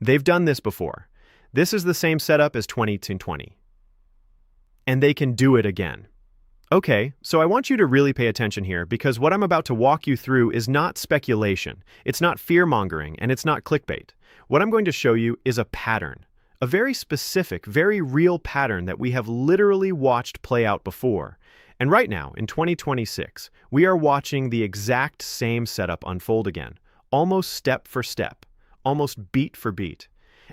They've done this before. This is the same setup as 2020. And they can do it again. Okay, so I want you to really pay attention here because what I'm about to walk you through is not speculation, it's not fear-mongering, and it's not clickbait. What I'm going to show you is a pattern. A very specific, very real pattern that we have literally watched play out before. And right now, in 2026, we are watching the exact same setup unfold again, almost step for step, almost beat for beat.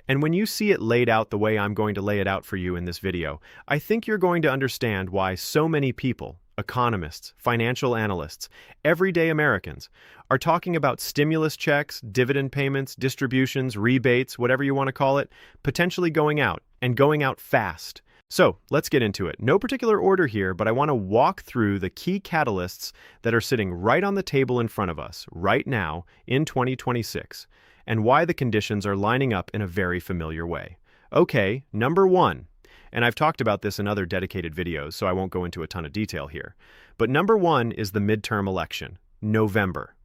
And when you see it laid out the way I'm going to lay it out for you in this video, I think you're going to understand why so many people, economists, financial analysts, everyday Americans, are talking about stimulus checks, dividend payments, distributions, rebates, whatever you want to call it, potentially going out, and going out fast. So, let's get into it. No particular order here, but I want to walk through the key catalysts that are sitting right on the table in front of us, right now, in 2026, and why the conditions are lining up in a very familiar way. Okay, number one, and I've talked about this in other dedicated videos, so I won't go into a ton of detail here, but number one is the midterm election, November.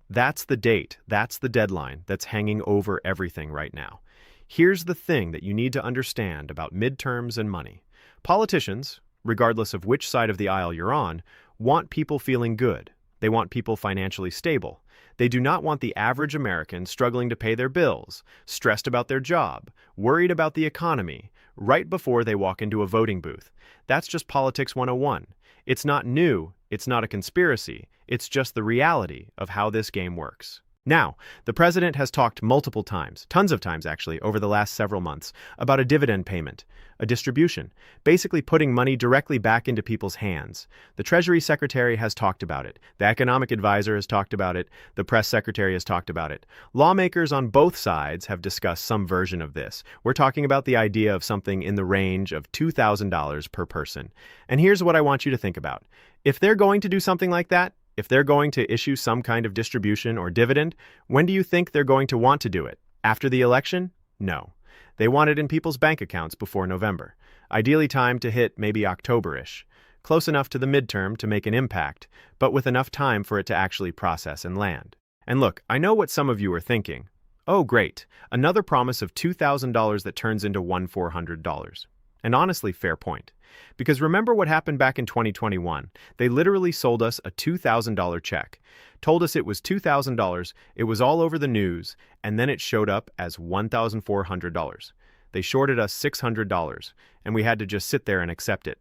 That's the date, that's the deadline that's hanging over everything right now. Here's the thing that you need to understand about midterms and money. Politicians, regardless of which side of the aisle you're on, want people feeling good. They want people financially stable. They do not want the average American struggling to pay their bills, stressed about their job, worried about the economy, right before they walk into a voting booth. That's just Politics 101. It's not new, it's not a conspiracy, it's just the reality of how this game works. Now, the president has talked multiple times, tons of times actually, over the last several months, about a dividend payment, a distribution, basically putting money directly back into people's hands. The Treasury Secretary has talked about it. The Economic Advisor has talked about it. The Press Secretary has talked about it. Lawmakers on both sides have discussed some version of this. We're talking about the idea of something in the range of $2,000 per person. And here's what I want you to think about. If they're going to do something like that, if they're going to issue some kind of distribution or dividend, when do you think they're going to want to do it? After the election? No. They want it in people's bank accounts before November. Ideally timed to hit maybe October-ish. Close enough to the midterm to make an impact, but with enough time for it to actually process and land. And look, I know what some of you are thinking. Oh, great. Another promise of $2,000 that turns into $1,400. And honestly, fair point. Because remember what happened back in 2021. They literally sold us a $2,000 check, told us it was $2,000, it was all over the news, and then it showed up as $1,400. They shorted us $600, and we had to just sit there and accept it.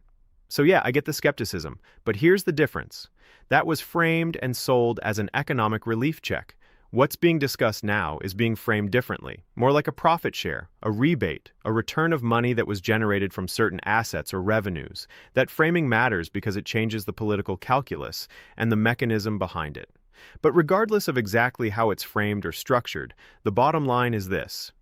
So yeah, I get the skepticism, but here's the difference. That was framed and sold as an economic relief check. What's being discussed now is being framed differently, more like a profit share, a rebate, a return of money that was generated from certain assets or revenues. That framing matters because it changes the political calculus and the mechanism behind it. But regardless of exactly how it's framed or structured, the bottom line is this.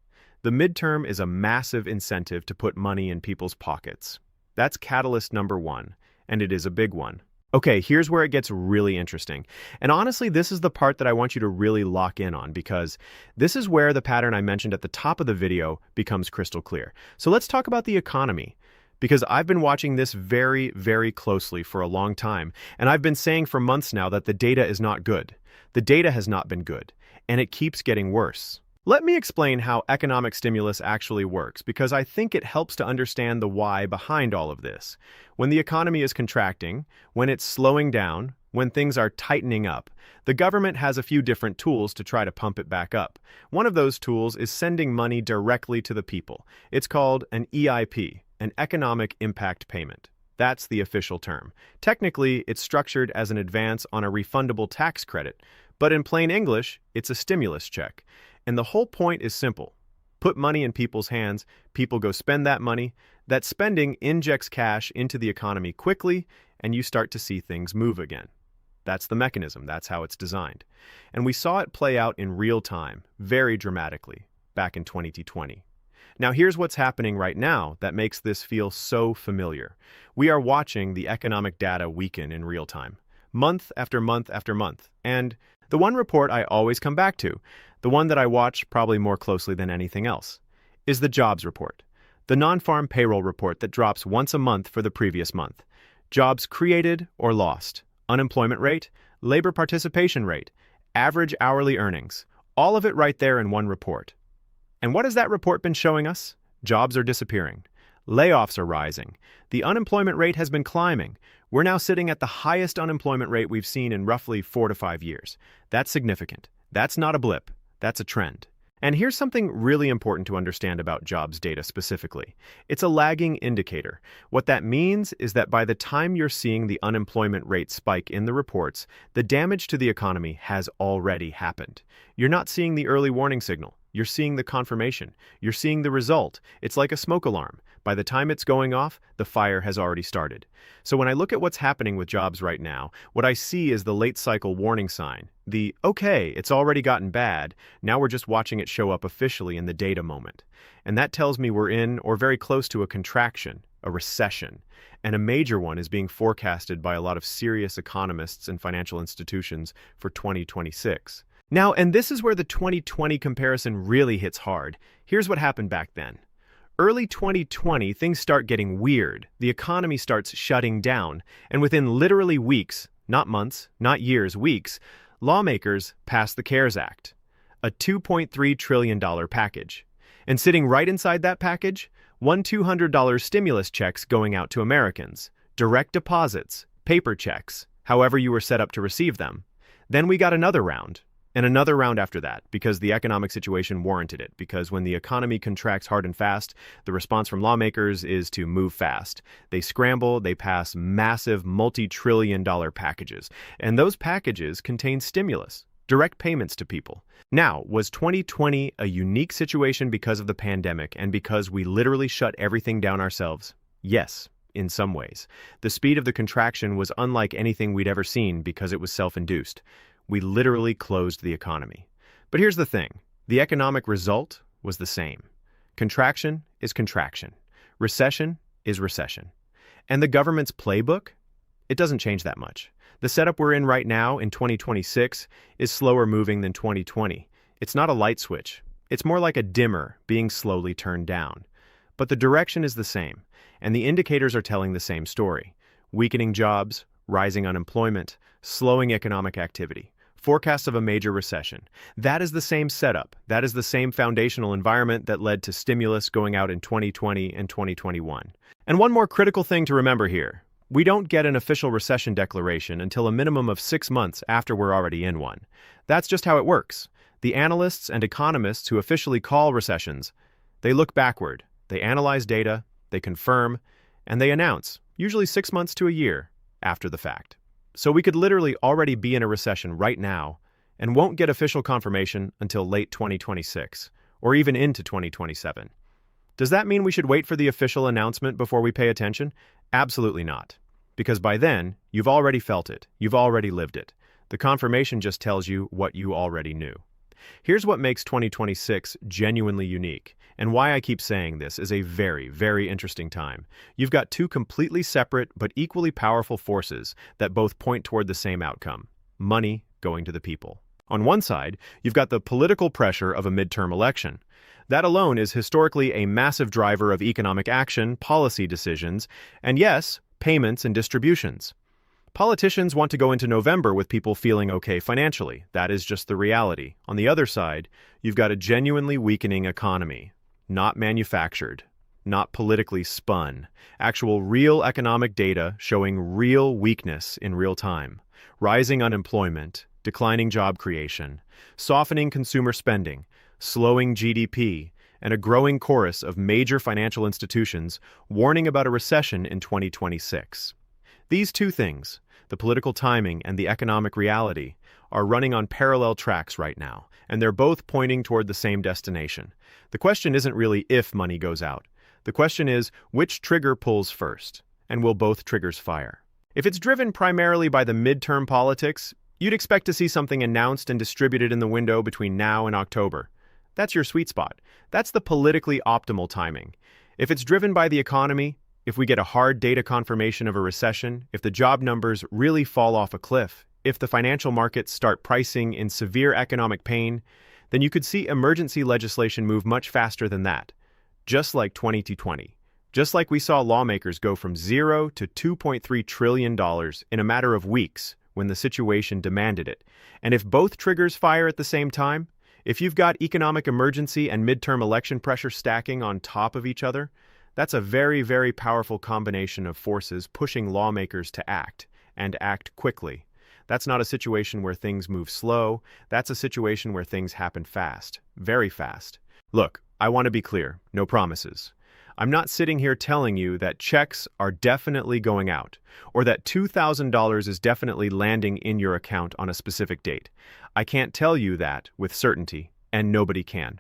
The midterm is a massive incentive to put money in people's pockets. That's catalyst number one, and it is a big one. Okay, here's where it gets really interesting. And honestly, this is the part that I want you to really lock in on because this is where the pattern I mentioned at the top of the video becomes crystal clear. So let's talk about the economy because I've been watching this very, very closely for a long time. And I've been saying for months now that the data is not good. The data has not been good, and it keeps getting worse. Let me explain how economic stimulus actually works because I think it helps to understand the why behind all of this. When the economy is contracting, when it's slowing down, when things are tightening up, the government has a few different tools to try to pump it back up. One of those tools is sending money directly to the people. It's called an EIP, an Economic Impact Payment. That's the official term. Technically, it's structured as an advance on a refundable tax credit, but in plain English, it's a stimulus check. And the whole point is simple. Put money in people's hands, people go spend that money, that spending injects cash into the economy quickly, and you start to see things move again. That's the mechanism, that's how it's designed. And we saw it play out in real time, very dramatically, back in 2020. Now here's what's happening right now that makes this feel so familiar. We are watching the economic data weaken in real time, month after month after month, and the one report I always come back to, the one that I watch probably more closely than anything else, is the jobs report, the non-farm payroll report that drops once a month for the previous month. Jobs created or lost, unemployment rate, labor participation rate, average hourly earnings, all of it right there in one report. And what has that report been showing us? Jobs are disappearing. Layoffs are rising. The unemployment rate has been climbing. We're now sitting at the highest unemployment rate we've seen in roughly 4 to 5 years. That's significant. That's not a blip. That's a trend. And here's something really important to understand about jobs data specifically. It's a lagging indicator. What that means is that by the time you're seeing the unemployment rate spike in the reports, the damage to the economy has already happened. You're not seeing the early warning signal. You're seeing the confirmation. You're seeing the result. It's like a smoke alarm. By the time it's going off, the fire has already started. So when I look at what's happening with jobs right now, what I see is the late cycle warning sign. The, okay, it's already gotten bad, now we're just watching it show up officially in the data moment. And that tells me we're in or very close to a contraction, a recession. And a major one is being forecasted by a lot of serious economists and financial institutions for 2026. Now, and this is where the 2020 comparison really hits hard. Here's what happened back then. Early 2020, things start getting weird. The economy starts shutting down, and within literally weeks, not months, not years, weeks, lawmakers pass the CARES Act, a $2.3 trillion package. And sitting right inside that package, $200 stimulus checks going out to Americans, direct deposits, paper checks, however you were set up to receive them. Then we got another round. And another round after that, because the economic situation warranted it, because when the economy contracts hard and fast, the response from lawmakers is to move fast. They scramble, they pass massive multi-trillion-dollar packages, and those packages contain stimulus, direct payments to people. Now, was 2020 a unique situation because of the pandemic and because we literally shut everything down ourselves? Yes, in some ways. The speed of the contraction was unlike anything we'd ever seen because it was self-induced. We literally closed the economy. But here's the thing. The economic result was the same. Contraction is contraction. Recession is recession. And the government's playbook? It doesn't change that much. The setup we're in right now in 2026 is slower moving than 2020. It's not a light switch. It's more like a dimmer being slowly turned down. But the direction is the same, and the indicators are telling the same story. Weakening jobs, rising unemployment, slowing economic activity. Forecasts of a major recession. That is the same setup. That is the same foundational environment that led to stimulus going out in 2020 and 2021. And one more critical thing to remember here. We don't get an official recession declaration until a minimum of 6 months after we're already in one. That's just how it works. The analysts and economists who officially call recessions, they look backward, they analyze data, they confirm, and they announce, usually 6 months to a year after the fact. So we could literally already be in a recession right now and won't get official confirmation until late 2026 or even into 2027. Does that mean we should wait for the official announcement before we pay attention? Absolutely not. Because by then, you've already felt it. You've already lived it. The confirmation just tells you what you already knew. Here's what makes 2026 genuinely unique, and why I keep saying this is a very, very interesting time. You've got two completely separate but equally powerful forces that both point toward the same outcome: money going to the people. On one side, you've got the political pressure of a midterm election. That alone is historically a massive driver of economic action, policy decisions, and yes, payments and distributions. Politicians want to go into November with people feeling okay financially. That is just the reality. On the other side, you've got a genuinely weakening economy. Not manufactured, not politically spun. Actual real economic data showing real weakness in real time. Rising unemployment, declining job creation, softening consumer spending, slowing GDP, and a growing chorus of major financial institutions warning about a recession in 2026. These two things, the political timing and the economic reality, are running on parallel tracks right now, and they're both pointing toward the same destination. The question isn't really if money goes out. The question is which trigger pulls first, and will both triggers fire? If it's driven primarily by the midterm politics, you'd expect to see something announced and distributed in the window between now and October. That's your sweet spot. That's the politically optimal timing. If it's driven by the economy, if we get a hard data confirmation of a recession, if the job numbers really fall off a cliff, if the financial markets start pricing in severe economic pain, then you could see emergency legislation move much faster than that. Just like 2020. Just like we saw lawmakers go from $0 to $2.3 trillion in a matter of weeks when the situation demanded it. And if both triggers fire at the same time, If you've got economic emergency and midterm election pressure stacking on top of each other, that's a very, very powerful combination of forces pushing lawmakers to act, and act quickly. That's not a situation where things move slow, that's a situation where things happen fast, very fast. Look, I want to be clear, no promises. I'm not sitting here telling you that checks are definitely going out, or that $2,000 is definitely landing in your account on a specific date. I can't tell you that with certainty, and nobody can.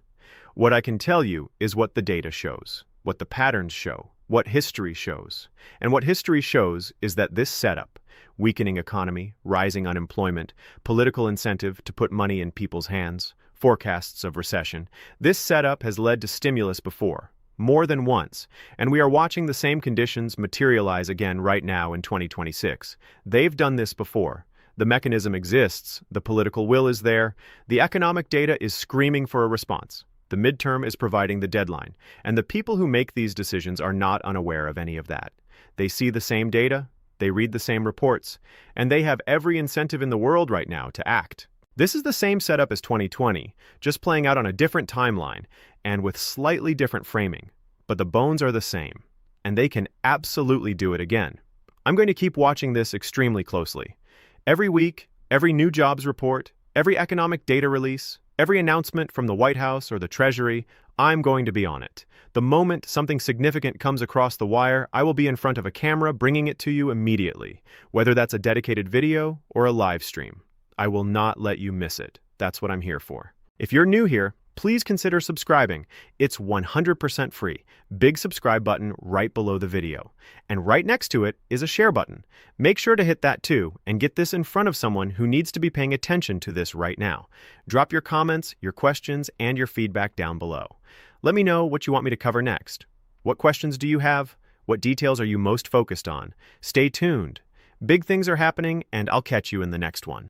What I can tell you is what the data shows, what the patterns show, what history shows. And what history shows is that this setup, weakening economy, rising unemployment, political incentive to put money in people's hands, forecasts of recession, this setup has led to stimulus before, more than once, and we are watching the same conditions materialize again right now in 2026. They've done this before. The mechanism exists, the political will is there, the economic data is screaming for a response. The midterm is providing the deadline, and the people who make these decisions are not unaware of any of that. They see the same data, they read the same reports, and they have every incentive in the world right now to act. This is the same setup as 2020, just playing out on a different timeline and with slightly different framing. But the bones are the same, and they can absolutely do it again. I'm going to keep watching this extremely closely. Every week, every new jobs report, every economic data release, every announcement from the White House or the Treasury, I'm going to be on it. The moment something significant comes across the wire, I will be in front of a camera bringing it to you immediately, whether that's a dedicated video or a live stream. I will not let you miss it. That's what I'm here for. If you're new here, please consider subscribing. It's 100% free. Big subscribe button right below the video. And right next to it is a share button. Make sure to hit that too and get this in front of someone who needs to be paying attention to this right now. Drop your comments, your questions, and your feedback down below. Let me know what you want me to cover next. What questions do you have? What details are you most focused on? Stay tuned. Big things are happening, and I'll catch you in the next one.